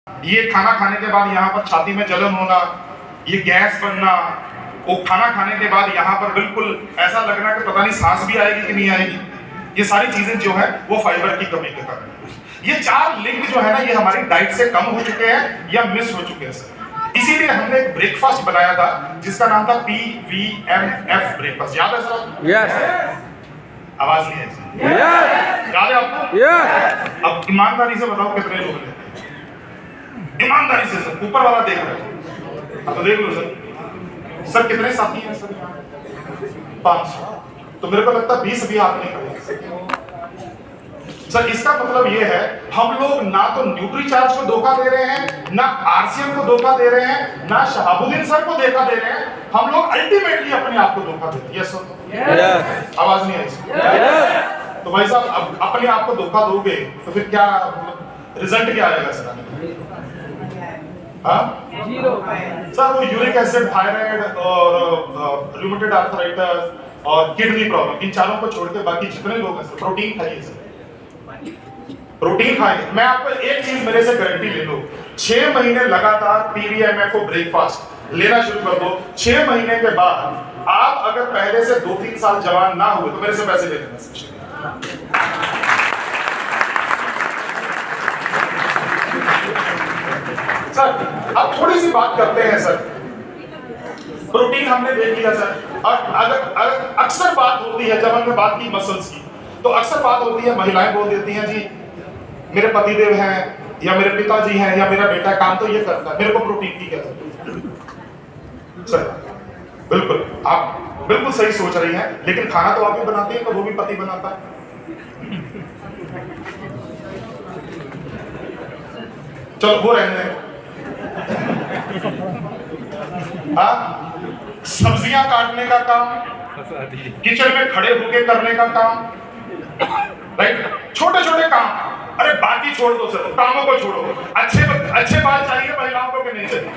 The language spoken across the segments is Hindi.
ये खाना खाने के बाद यहाँ पर छाती में जलन होना, ये गैस बनना, वो खाना खाने के बाद यहाँ पर बिल्कुल ऐसा लगना कि पता नहीं सांस भी आएगी कि नहीं आएगी, ये सारी चीजें जो है वो फाइबर की कमी के कारण। ये चार लिंक जो है ना ये हमारी डाइट से कम हो चुके हैं या मिस हो चुके हैं सर। इसीलिए हमने एक ब्रेकफास्ट बनाया था जिसका नाम था PVMF ब्रेकफास्ट। याद है सर? यस। आवाज नहीं है सर? यस। याद है आपको? यस। अब ईमानदारी से बताओ कितने लोग लेते हैं? ईमानदारी से सर, ऊपर वाला देख रहे हो, अब तो देख लो सर। सर कितने साथी हैं सर? 500। तो मेरे को लगता है 20 भी आप नहीं करेंगे सर। इसका मतलब ये है हम लोग ना तो न्यूट्रीचार्ज को धोखा दे रहे हैं, ना RCM को धोखा दे रहे हैं, ना शहाबुद्दीन सर को धोखा दे रहे हैं। हम लोग अल्टीमेटली अपने आप को धोखा देते हैं। Yes sir? आवाज नहीं आई? तो भाई साहब अब अपने आप को धोखा दोगे तो फिर क्या रिजल्ट क्या आएगा सर? सर वो यूरिक एसिड, थायराइड और रूमेटॉइड आर्थराइटिस और किडनी प्रॉब्लम, इन चारों को छोड़ के बाकी जितने लोग हैं सर प्रोटीन खाइए सर, प्रोटीन खाइए। मैं आपको एक चीज मेरे से गारंटी ले लो, 6 महीने लगातार PVMF ब्रेकफास्ट लेना शुरू कर दो। 6 महीने के बाद आप अगर पहले से 2-3 साल जवान ना हुए तो मेरे से पैसे ले लेना सर। अब थोड़ी सी बात करते हैं सर, प्रोटीन हमने देख लिया सर। और अगर अक्सर बात होती है जब हमने बात की मसल्स की, तो अक्सर बात होती है, महिलाएं बोल देती हैं जी मेरे पतिदेव हैं या मेरे पिताजी हैं या मेरा बेटा काम तो ये करता है, मेरे को प्रोटीन की क्या जरूरत सर? बिल्कुल आप बिल्कुल सही सोच रही हैं, लेकिन खाना तो आप भी बनाते हैं तो वो भी पति बनाता है। चलो वो रहने दें। सब्जियां काटने का काम, किचन में खड़े होके करने का काम, राइट? छोटे छोटे काम, अरे बाकी छोड़ दो सर, कामों को छोड़ो। अच्छे बाल चाहिए महिलाओं को कि नहीं चाहिए?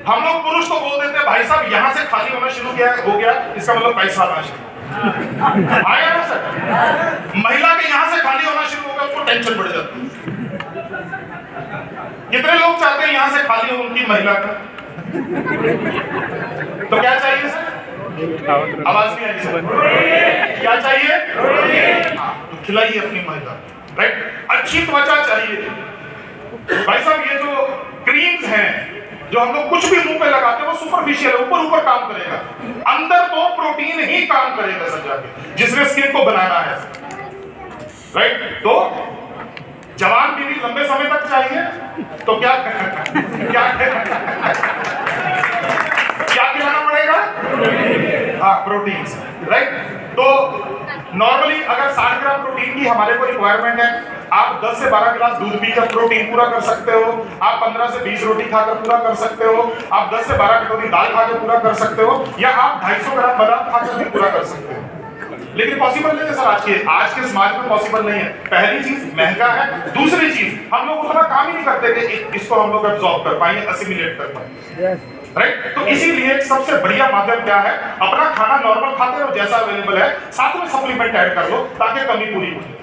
हम लोग पुरुष तो बोल देते हैं भाई साहब यहाँ से खाली होना शुरू हो गया इसका मतलब पैसा आना शुरू आया ना सर। महिला के यहाँ से खाली होना शुरू होगा उसको टेंशन बढ़ जाती है। कितने लोग चाहते हैं यहाँ से खाली हो उनकी महिला का? तो क्या चाहिए सर? आवाज नहीं आई सर? क्या चाहिए? तो खिलाइए अपनी महिला, राइट? अच्छी त्वचा चाहिए भाई साहब। ये जो क्रीम्स हैं जो हम लोग कुछ भी मुंह पे लगाते हैं वो सुपरफिशियल है, ऊपर ऊपर काम करेगा, अंदर तो प्रोटीन ही काम करेगा सर जाके, जिसने स्किन को बनाना है, राइट? तो जवान बीवी लंबे समय तक चाहिए तो क्या खिलाना पड़ेगा? हाँ प्रोटीन, राइट? तो नॉर्मली अगर 60 ग्राम प्रोटीन की हमारे को रिक्वायरमेंट है, आप 10 से 12 गिलास दूध पीकर प्रोटीन पूरा कर सकते हो, आप 15 से 20 रोटी खाकर पूरा कर सकते हो, आप 10 से 12 कटोरी दाल खाकर पूरा कर सकते हो, या आप 250 ग्राम बादाम खाकर भी पूरा कर सकते हो। लेकिन पॉसिबल नहीं है सर, आज के समाज में पॉसिबल नहीं है। पहली चीज महंगा है, दूसरी चीज हम लोग उतना काम ही नहीं करते कि इसको हम लोग एब्जॉर्ब कर पाएंगे, असिमिलेट कर पाएंगे, राइट? तो इसीलिए सबसे बढ़िया माध्यम क्या है, अपना खाना नॉर्मल खाते रहो जैसा अवेलेबल है, साथ में सप्लीमेंट ऐड कर लो ताकि कमी पूरी हो जाए।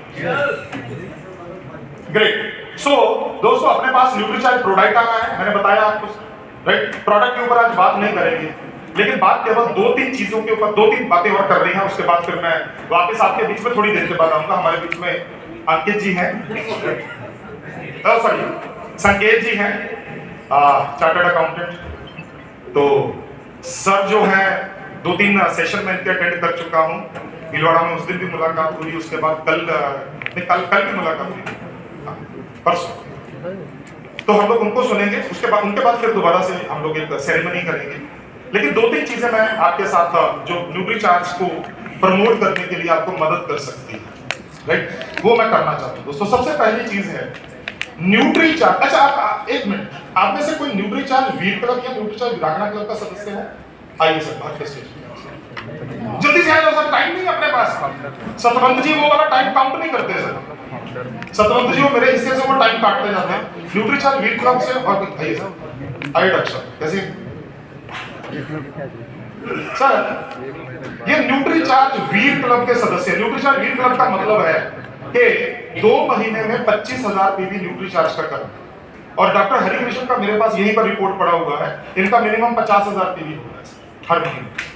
ग्रेट। सो दोस्तों अपने पास न्यूट्रीचार्ज प्रोडक्ट आना है, मैंने बताया आपको, राइट? प्रोडक्ट के ऊपर आज बात नहीं करेंगे, लेकिन बात केवल 2-3 चीजों के ऊपर, 2-3 बातें और कर रही हैं। उसके बाद फिर मैं वापस आपके बीच में थोड़ी देर के बाद आऊंगा। हमारे बीच में अंकित जी हैं, सॉरी संकेत जी हैं, चार्टर्ड अकाउंटेंट। तो सर जो है 2-3 सेशन में इनके अटेंड कर चुका हूँ, भिलवाड़ा में उस दिन भी मुलाकात हुई, उसके बाद कल भी मुलाकात हुई, परसों। तो हम लोग उनको सुनेंगे, उसके बाद फिर दोबारा से हम लोग एक सेरेमनी करेंगे। लेकिन 2-3 चीजें मैं आपके साथ जो न्यूट्रीचार्ज को प्रमोट करने के लिए आपको मदद कर सकती है, राइट? वो मैं करना चाहता हूँ दोस्तों। सबसे पहली चीज है न्यूट्रीचार्ज। अच्छा आप एक मिनट, आप में से कोई न्यूट्रीचार्ज वीर क्लब या न्यूट्रीचार्ज वीरांगना क्लब का सदस्य है? आइए सर बात के स्टेज जल्दी से आइए सर, टाइम नहीं अपने पास। सतवंत जी वो वाला टाइम काउंट नहीं करते सर, सतवंत जी वो मेरे हिस्से से वो टाइम काटते जाते हैं। न्यूट्रीचार्ज वीर क्लब से और आइए सर, आइए डॉक्टर साहब कैसे सर? ये न्यूट्रीचार्ज वीर क्लब के सदस्य। न्यूट्रीचार्ज वीर क्लब का मतलब है कि 2 महीने में 25,000 पीवी न्यूट्रीचार्ज का करना, और डॉक्टर हरिकृष्ण का मेरे पास यहीं पर रिपोर्ट पड़ा हुआ है, इनका मिनिमम 50,000 टीवी होता है हर महीने।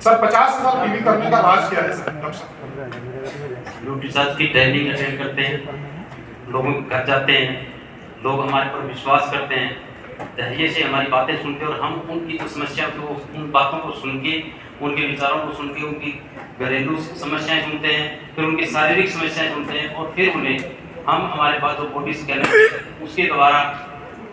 सर 50,000 टीवी करने का राज क्या है सर? न्यूट्रीचार्ज की ट्रेनिंग अटेंड करते हैं, लोगों के घर जाते हैं, लोग हमारे पर विश्वास करते हैं, धैर्य से हमारी बातें सुनते हैं और हम उनकी जो समस्या को, उन बातों को सुन के, उनके विचारों को सुन के, उनकी घरेलू समस्याएं सुनते हैं, फिर उनकी शारीरिक समस्याएं सुनते हैं और फिर उन्हें हम हमारे पास जो बॉडी स्कैनर उसके द्वारा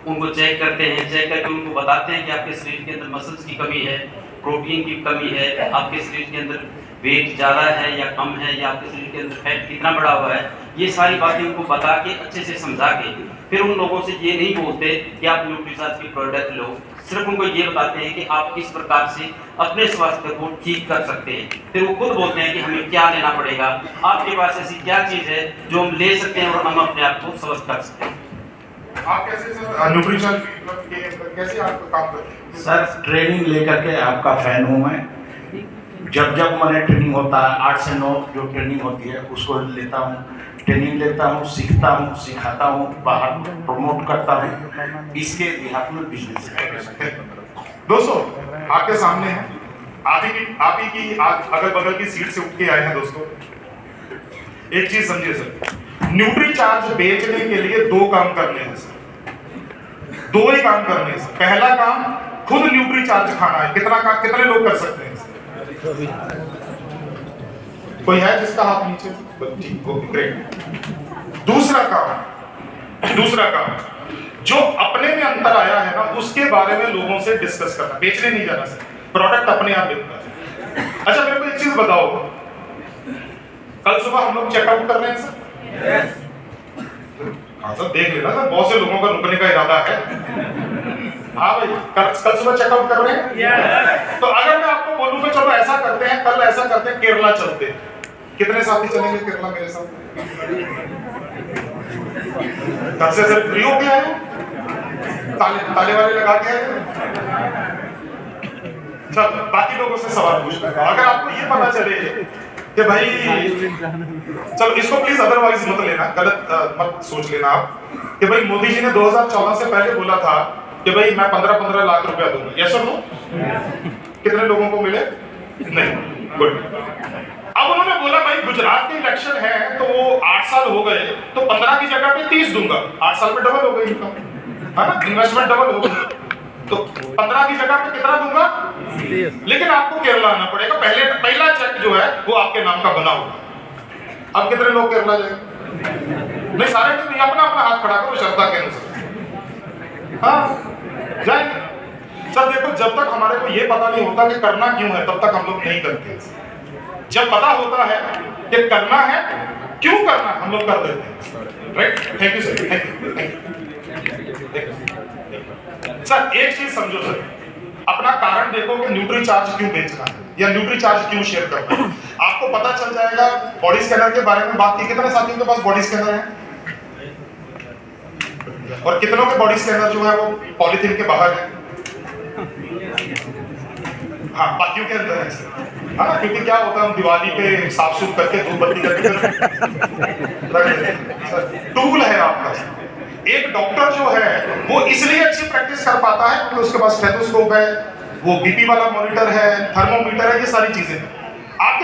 उनको चेक करते हैं, चेक करके उनको बताते हैं कि आपके शरीर के अंदर मसल्स की कमी है, प्रोटीन की कमी है, आपके शरीर के अंदर वेट ज़्यादा है या कम है, या आपके शरीर के अंदर फैट कितना बढ़ा हुआ है। ये सारी बातें उनको बता के अच्छे से समझा के फिर उन लोगों से ये नहीं बोलते कि आप न्यूट्रीचार्ज की प्रोडक्ट लो, सिर्फ उनको ये बताते हैं कि आप किस प्रकार से अपने स्वास्थ्य को ठीक कर सकते हैं। फिर वो खुद बोलते हैं कि हमें क्या लेना पड़ेगा, आपके पास ऐसी क्या चीज़ है जो हम ले सकते हैं और हम अपने आप को स्वस्थ कर सकते हैं। आप कैसे सर न्यूट्रिशन के कैसे आप काम करते हैं? सर ट्रेनिंग लेकर के आपका फैन हूँ मैं। जब मैंने ट्रेनिंग होता है 8 से 9 जो ट्रेनिंग होती है उसको लेता हूँ, ट्रेनिंग लेता हूँ, सीखता हूँ, सिखाता हूँ, बाहर प्रमोट करता हूँ। इसके देहात में बिजनेस है। दोस्तों आपके सामने है, आप ही की अगल बगल की सीट से उठ के आए हैं। दोस्तों एक चीज समझिए सर, न्यूट्रीचार्ज बेचने के लिए 2 काम करने हैं सर, 2 ही काम करने हैं सर। पहला काम खुद न्यूट्रीचार्ज खाना है। कितने लोग कर सकते हैं? कोई है जिसका हाथ नीचे? ठीक, ओके, ग्रेट। दूसरा काम जो अपने में अंतर आया है ना उसके बारे में लोगों से डिस्कस करना। बेचने नहीं जाना सर, प्रोडक्ट अपने आप बिकता है। अच्छा मेरे को एक चीज बताओ, कल सुबह हम लोग चेकआउट कर रहे हैं सर? हाँ सर, देख लेना सर, बहुत से लोगों का रुकने का इरादा है। हाँ भाई, कल सुबह चेकआउट कर रहे हैं? तो अगर मैं आपको बोलूं कि चलो ऐसा करते हैं, कल ऐसा करते हैं, केरला चलते हैं, कितने साथी चलेंगे केरला मेरे साथ? कल से सर फ्री हो गया है, ताले वाले लगा के आए। चल बाकी लोगों से सवाल पूछना, अगर आपको ये पता चले कि भाई, चलो इसको प्लीज अदरवाइज मत लेना, गलत मत सोच लेना आप, कि भाई मोदी जी ने 2014 से पहले बोला था कि भाई मैं 15-15 लाख रुपया दूंगा। यस और नो? कितने लोगों को मिले? नहीं। गुड। अब उन्होंने बोला भाई गुजरात के इलेक्शन है तो वो 8 साल हो गए तो 15 की जगह पे 30 दूंगा। 8 साल में डबल हो गई इनकम, है ना, इन्वेस्टमेंट डबल हो गई। तो 15 की जगह पे कितना दूंगा? लेकिन आपको केरला आना पड़ेगा। पहला चेक जो है वो आपके नाम का बना होगा। अब कितने लोग केरला जाएंगे? नहीं, सारे नहीं, अपना हाथ खड़ा करो श्रद्धा के अनुसार। हाँ जाएंगे सर। देखो जब तक हमारे को ये पता नहीं होता कि करना क्यों है तब तक हम लोग नहीं करते। जब पता होता है कि करना है, क्यों करना है, हम लोग कर देते हैं। Right? Thank you sir, thank you sir. एक चीज समझो सर, अपना कारण देखो कि न्यूट्रीचार्ज क्यों बेचना है या न्यूट्रीचार्ज क्यों शेयर करना है। आपको पता चल जाएगा। बॉडी स्कैनर के बारे में बात की, कितने साथियों के पास बॉडी स्कैनर है और कितनों के बॉडी स्कैनर जो है वो पॉलीथीन के बाहर है? हाँ, बाकियों के अंदर है सर, है ना, क्योंकि क्या होता है हम दिवाली पे साफ सुफ करके धूप बत्ती करके टूल है आपका। एक डॉक्टर जो है वो इसलिए अच्छी प्रैक्टिस कर पाता है क्योंकि उसके पास स्टेथोस्कोप है, वो बीपी वाला मॉनिटर है, थर्मोमीटर है, ये सारी चीजें। आपके